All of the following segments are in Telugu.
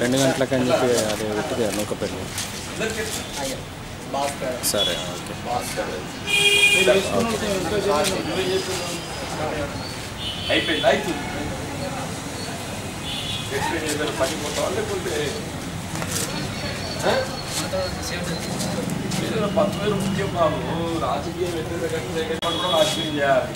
రెండు గంటలకని చెప్పి అది పెట్టిదే నూకపల్లి. సరే ఓకే. అయిపోయింది అయిపోయింది పడిపోతావా లేకుంటే 10,000 ముఖ్యం కాదు. రాజకీయ వ్యతిరేకంగా రాజకీయం చేయాలి.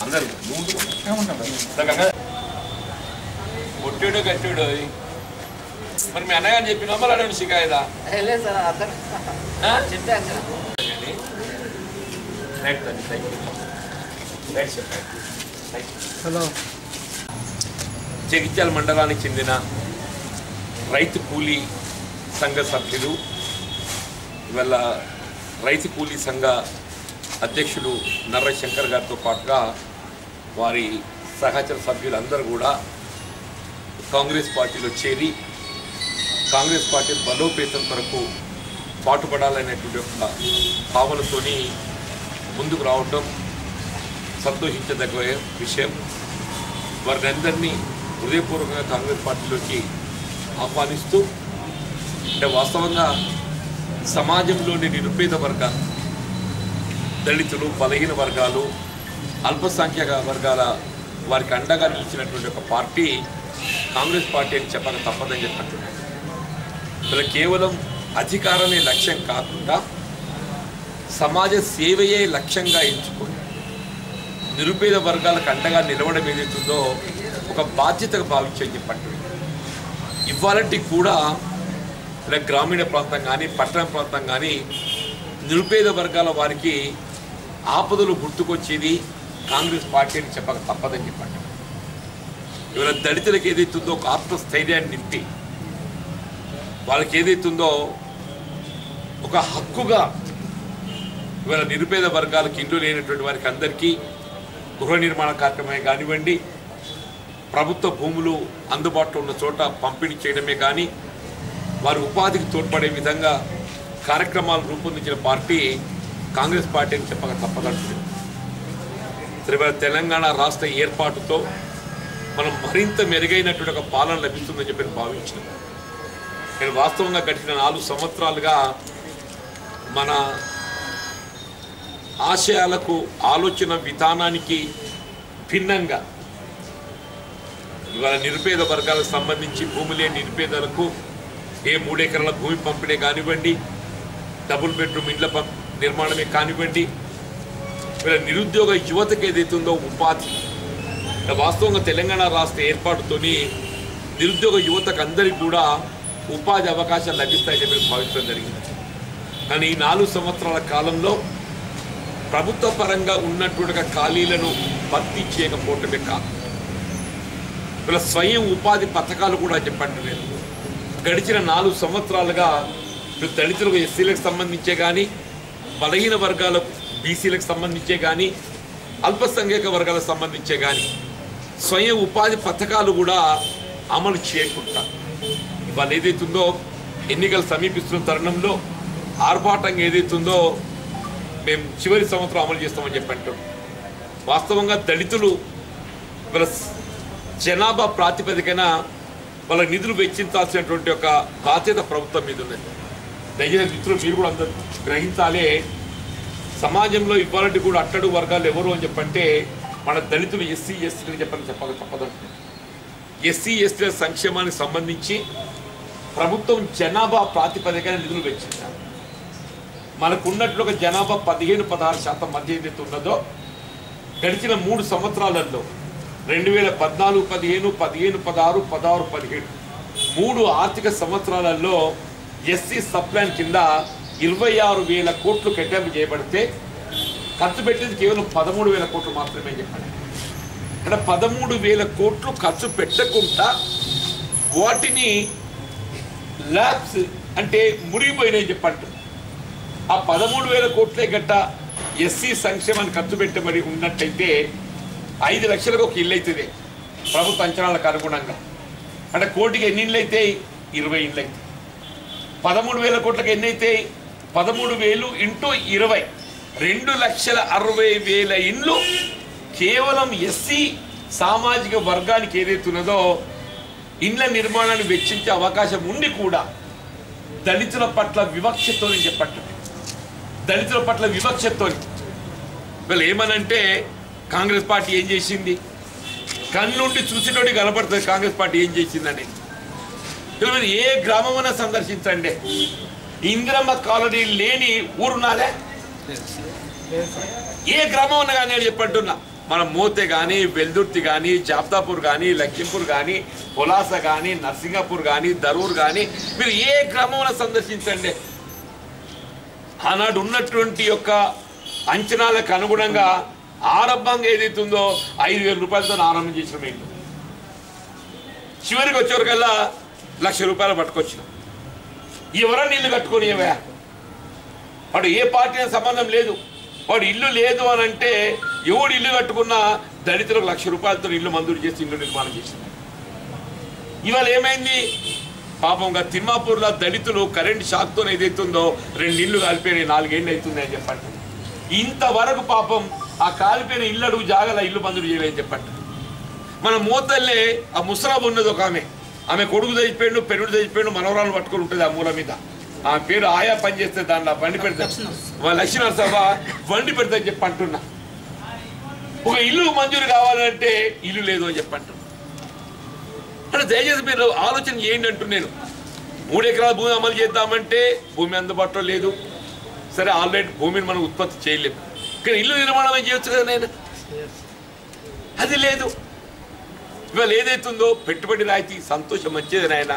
అందరు కొట్టాడు కట్టాడు. మరి మీ అన్నగారు చెప్పినా మరి అడగండి షికాయదా హలో. జగిత్యాల మండలానికి చెందిన రైతు కూలీ సంఘ సభ్యులు ఇవాళ రైతు కూలీ సంఘ అధ్యక్షులు నర్ర శంకర్ గారితో పాటుగా వారి సహచర సభ్యులందరూ కూడా కాంగ్రెస్ పార్టీలో చేరి కాంగ్రెస్ పార్టీ బలోపేతం కొరకు పాటుపడాలనేటువంటి ఒక భావనతోని ముందుకు రావటం సంతోషించదగ్గ విషయం. వారిని అందరినీ హృదయపూర్వకంగా కాంగ్రెస్ పార్టీలోకి ఆహ్వానిస్తూ, అంటే వాస్తవంగా సమాజంలోని నిరుపేద వర్గాలు, దళితులు, బలహీన వర్గాలు, అల్పసంఖ్యాక వర్గాల వారికి అండగా నిలిచినటువంటి ఒక పార్టీ కాంగ్రెస్ పార్టీ అని చెప్పక తప్పదని చెప్పంటున్నారు. ఇలా కేవలం అధికారమే లక్ష్యం కాకుండా సమాజ సేవయే లక్ష్యంగా ఎంచుకొని నిరుపేద వర్గాలకు అండగా నిలవడం ఏదైతుందో ఒక బాధ్యతగా భావించని చెప్పంటున్నారు. ఇవాళకి కూడా ఇలా గ్రామీణ ప్రాంతం కానీ పట్టణ ప్రాంతం కానీ నిరుపేద వర్గాల వారికి ఆపదలు గుర్తుకొచ్చేది కాంగ్రెస్ పార్టీ అని చెప్పక తప్పదని చెప్పండి. ఇవాళ దళితులకు ఏదైతుందో ఒక ఆత్మస్థైర్యాన్ని నింపి వాళ్ళకి ఏదైతుందో ఒక హక్కుగా ఇవాళ నిరుపేద వర్గాలకు ఇండ్లు లేనటువంటి వారికి అందరికీ గృహ నిర్మాణ కార్యక్రమమే కానివ్వండి, ప్రభుత్వ భూములు అందుబాటులో ఉన్న చోట పంపిణీ చేయడమే కానీ, వారి ఉపాధికి తోడ్పడే విధంగా కార్యక్రమాలు రూపొందించిన పార్టీ కాంగ్రెస్ పార్టీ అని చెప్పక తప్పదంటుంది. ఇవాళ తెలంగాణ రాష్ట్ర ఏర్పాటుతో మనం మరింత మెరుగైనటువంటి ఒక పాలన లభిస్తుందని చెప్పి భావించాను. నేను వాస్తవంగా గడిచిన 4 సంవత్సరాలుగా మన ఆశయాలకు, ఆలోచన విధానానికి భిన్నంగా ఇవాళ నిరుపేద వర్గాలకు సంబంధించి భూమి లేని నిరుపేదలకు 3 ఎకరాల భూమి పంపిణీ కానివ్వండి, డబుల్ బెడ్రూమ్ ఇండ్ల నిర్మాణమే కానివ్వండి, ఇవాళ నిరుద్యోగ యువతకు ఏదైతుందో ఉపాధి, వాస్తవంగా తెలంగాణ రాష్ట్ర ఏర్పాటుతోని నిరుద్యోగ యువతకు అందరికీ కూడా ఉపాధి అవకాశాలు లభిస్తాయని చెప్పి భావించడం జరిగింది. కానీ ఈ 4 సంవత్సరాల కాలంలో ప్రభుత్వ పరంగా ఉన్నటువంటి ఖాళీలను భర్తీ చేయకపోవటమే కాదు, ఇలా స్వయం ఉపాధి పథకాలు కూడా చెప్పంటున్నారు. గడిచిన 4 సంవత్సరాలుగా దళితులకు, ఎస్సీలకు సంబంధించే కానీ, బలహీన వర్గాలకు, బీసీలకు సంబంధించే కానీ, అల్పసంఖ్యాక వర్గాలకు సంబంధించే కానీ స్వయం ఉపాధి పథకాలు కూడా అమలు చేయకుండా ఇవాళ ఏదైతుందో ఎన్నికలు సమీపిస్తున్న తరుణంలో ఆర్భాటంగా ఏదైతుందో మేము చివరి సంవత్సరం అమలు చేస్తామని చెప్పి అంటాం. వాస్తవంగా దళితులు వాళ్ళ జనాభా ప్రాతిపదికన వాళ్ళ నిధులు వెచ్చించాల్సినటువంటి ఒక బాధ్యత ప్రభుత్వం మీద ఉన్నది. దయచేసి మిత్రులు మీరు కూడా అందరూ గ్రహించాలి. సమాజంలో ఇవ్వాలంటే కూడా అట్టడుగు వర్గాలు ఎవరు అని చెప్పంటే మన దళితులు ఎస్సీ ఎస్టీలు చెప్పక తప్పదంటున్నారు. ఎస్సీ ఎస్టీల సంక్షేమానికి సంబంధించి ప్రభుత్వం జనాభా ప్రాతిపదికన నిధులు వెచ్చించారు. మనకున్నట్లు ఒక జనాభా 15-16% మధ్య ఏదైతే ఉన్నదో గడిచిన 3 సంవత్సరాలలో 2014, 15, 16, 16, 17 3 ఆర్థిక సంవత్సరాలలో ఎస్సీ సప్లాన్ కింద 26,000 కోట్లు కేటాయింపు చేయబడితే ఖర్చు పెట్టింది కేవలం 13,000 కోట్లు మాత్రమే చెప్పండి. అంటే 13,000 కోట్లు ఖర్చు పెట్టకుండా వాటిని ల్యాబ్స్ అంటే మురిగిపోయినాయి చెప్పండి. ఆ 13,000 కోట్లే గట్ట ఎస్సీ సంక్షేమాన్ని ఖర్చు పెట్టబడి ఉన్నట్టయితే 5 లక్షలకు ఒక ఇల్లు అవుతుంది ప్రభుత్వ అంచనాలకు అనుగుణంగా. అంటే కోటికి ఎన్ని ఇళ్ళు అవుతాయి? 20 ఇళ్ళు అవుతాయి. 13,000 కోట్లకు ఎన్ని అవుతాయి? 13,000 ఇంటూ 20 2,60,000 ఇండ్లు కేవలం ఎస్సీ సామాజిక వర్గానికి ఏదైతే ఉన్నదో ఇండ్ల నిర్మాణాన్ని వెచ్చించే అవకాశం ఉండి కూడా దళితుల పట్ల వివక్షతో చెప్పట్టు. దళితుల పట్ల వివక్షతో వీళ్ళు ఏమనంటే కాంగ్రెస్ పార్టీ ఏం చేసింది, కన్నుండి చూసినోడి కనపడుతుంది కాంగ్రెస్ పార్టీ ఏం చేసిందని. మీరు ఏ గ్రామమైనా సందర్శించండి, ఇందిరమ్మ కాలనీ లేని ఊరున్నారే? ఏ గ్రామం ఉన్నా కానీ నేను చెప్పంటున్నా, మన మోతే కానీ, వెల్దుర్తి కానీ, జాబ్దాపూర్ కానీ, లఖింపూర్ కానీ, పొలాస కానీ, నర్సింగాపూర్ కానీ, దరూర్ కానీ మీరు ఏ గ్రామమైనా సందర్శించండి. ఆనాడు ఉన్నటువంటి యొక్క అంచనాలకు అనుగుణంగా ఆరంభంగా ఏదైతుందో 5,000 రూపాయలతో ఆరంభం చేసిన మేము చివరికి వచ్చేవరకల్లా ₹1,00,000 పట్టుకొచ్చినాం. ఎవరన్నా ఇల్లు కట్టుకొని వాడు ఏ పార్టీ సంబంధం లేదు, వాడు ఇల్లు లేదు అని అంటే ఎవడు ఇల్లు కట్టుకున్నా దళితులకు ₹1,00,000 ఇల్లు మంజూరు చేసి ఇల్లు నిర్మాణం చేసింది. ఇవాళ ఏమైంది? పాపంగా తిమ్మాపూర్లో దళితులు కరెంట్ షాక్తో ఏదైతుందో 2 ఇళ్ళు కాలిపోయినాయి, 4 ఏళ్ళు అవుతుంది అని చెప్పండి. ఇంతవరకు పాపం ఆ కాలిపోయిన ఇల్లు అడుగు జాగల ఇల్లు మంజూరు చేయలేని చెప్పండి. మన మోతల్లే ఆ ముసరాబు ఉన్నది ఒక ఆమె కొడుకు చచ్చిపోయాడు, పెరుడు చచ్చిపోయాడు, మనవరాలు పట్టుకొని ఉంటుంది ఆ మూల మీద. ఆమె పేరు ఆయా పని చేస్తే దాంట్లో బండి పెడతా లక్ష్మణ సభ బండి పెడతా చెప్పి అంటున్నా. ఒక ఇల్లు మంజూరు కావాలంటే ఇల్లు లేదు అని చెప్పంటున్నా. అంటే దయచేసి మీరు ఆలోచన చేయండి అంటున్నాను. 3 ఎకరాల భూమి అమలు చేద్దామంటే భూమి అందుబాటులో లేదు. సరే ఆల్రెడీ భూమిని మనం ఉత్పత్తి చేయలేము, కానీ ఇల్లు నిర్మాణం చేయొచ్చు కదా నేను, అది లేదు. ఇవాళ ఏదైతుందో పెట్టుబడి రాయితీ సంతోషం మంచిది నాయన,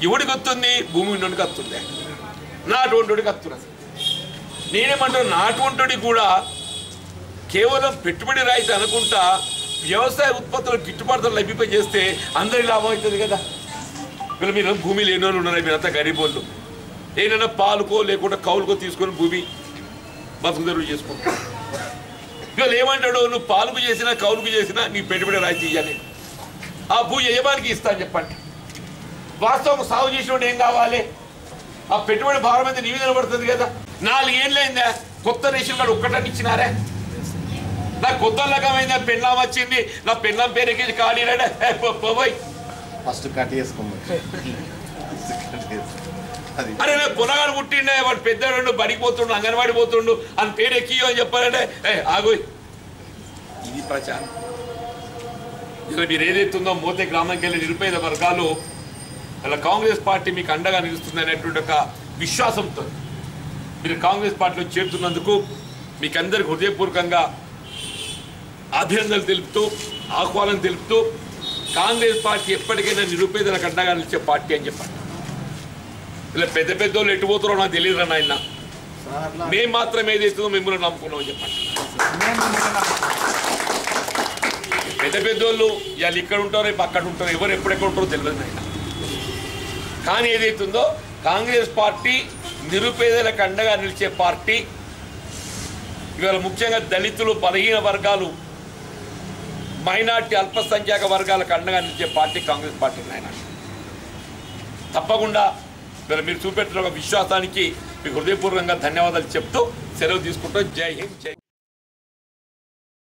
ఎవడికి వస్తుంది? భూమి ఉన్నోడికి వస్తుంది, నాటువంటికి వస్తున్నది. నేనేమంటాను, నాటువంటికి కూడా కేవలం పెట్టుబడి రాయితీ అనుకుంటా వ్యవసాయ ఉత్పత్తులు గిట్టుబాటు లభ్యపై చేస్తే అందరికి లాభం అవుతుంది కదా. వీళ్ళు మీరు భూమి లేని వాళ్ళు ఉన్నారు, మీరంతా గరీబోళ్ళు, ఏదైనా పాలుకో లేకుండా కౌలుకో తీసుకొని భూమి బతుకుదరువు చేసుకుంటారు. ఇవాళ ఏమంటాడు, నువ్వు పాలుకు చేసినా కౌలుకు చేసినా నీ పెట్టుబడి రాయితీ ఇవ్వాలి, ఆ భూ యజమానికి ఇస్తాను చెప్పండి. వాస్తవం సాగు చేసినప్పుడు ఏం కావాలి? ఆ పెట్టుబడి భారం అయితే నీ మీద పడుతుంది కదా. 4 ఏళ్ళైందా కొత్త రేషన్ కార్డు ఒక్కటని ఇచ్చినారే? నాకు కొత్త రకమైందా పెళ్ళాం వచ్చింది, నా పెళ్ళాం పేరు ఎక్కించి కాడీరాడే పోయి ఫస్ట్ కట్ చేసుకోమని. అరే నేను పొలగాడు పుట్టిండే, వాడు పెద్దవాడు బడికి పోతుండు, అంగన్వాడి పోతుండు అని పేరు ఎక్కియో అని చెప్పారంటే ఆగోయ్. ఇది ప్రచారం. ఇక మీరు ఏదైతుందో మోతే గ్రామానికి వెళ్ళి నిరుపేద వర్గాలు అలా కాంగ్రెస్ పార్టీ మీకు అండగా నిలుస్తుంది అనేటువంటి ఒక విశ్వాసంతో మీరు కాంగ్రెస్ పార్టీలో చేరుతున్నందుకు మీకు అందరికి హృదయపూర్వకంగా అభినందనలు తెలుపుతూ ఆహ్వానం తెలుపుతూ కాంగ్రెస్ పార్టీ ఎప్పటికైనా నిరుపేదలకు అండగా నిలిచే పార్టీ అని చెప్పండి. ఇలా పెద్ద పెద్దోళ్ళు ఎటు పోతారో నాకు తెలియదు నాయన, మేము మాత్రం ఏదైతుందో మిమ్మల్ని నమ్ముకున్నామని చెప్పండి. పెద్ద పెద్దోళ్ళు ఇవాళ ఇక్కడ ఉంటారో రేపు అక్కడ ఉంటారో, ఎవరు ఎప్పుడెక్కడ ఉంటారో తెలియదు నాయన. కానీ ఏదైతుందో కాంగ్రెస్ పార్టీ నిరుపేదలకు అండగా నిలిచే పార్టీ. ఇవాళ ముఖ్యంగా దళితులు, బలహీన వర్గాలు, మైనార్టీ, అల్పసంఖ్యాక వర్గాలకు అండగా నిలిచే పార్టీ కాంగ్రెస్ పార్టీ నాయన. తప్పకుండా మీరు చూపెట్టిన ఒక విశ్వాసానికి మీకు హృదయపూర్వకంగా ధన్యవాదాలు చెప్తూ సెలవు తీసుకుంటూ జై హింద్, జై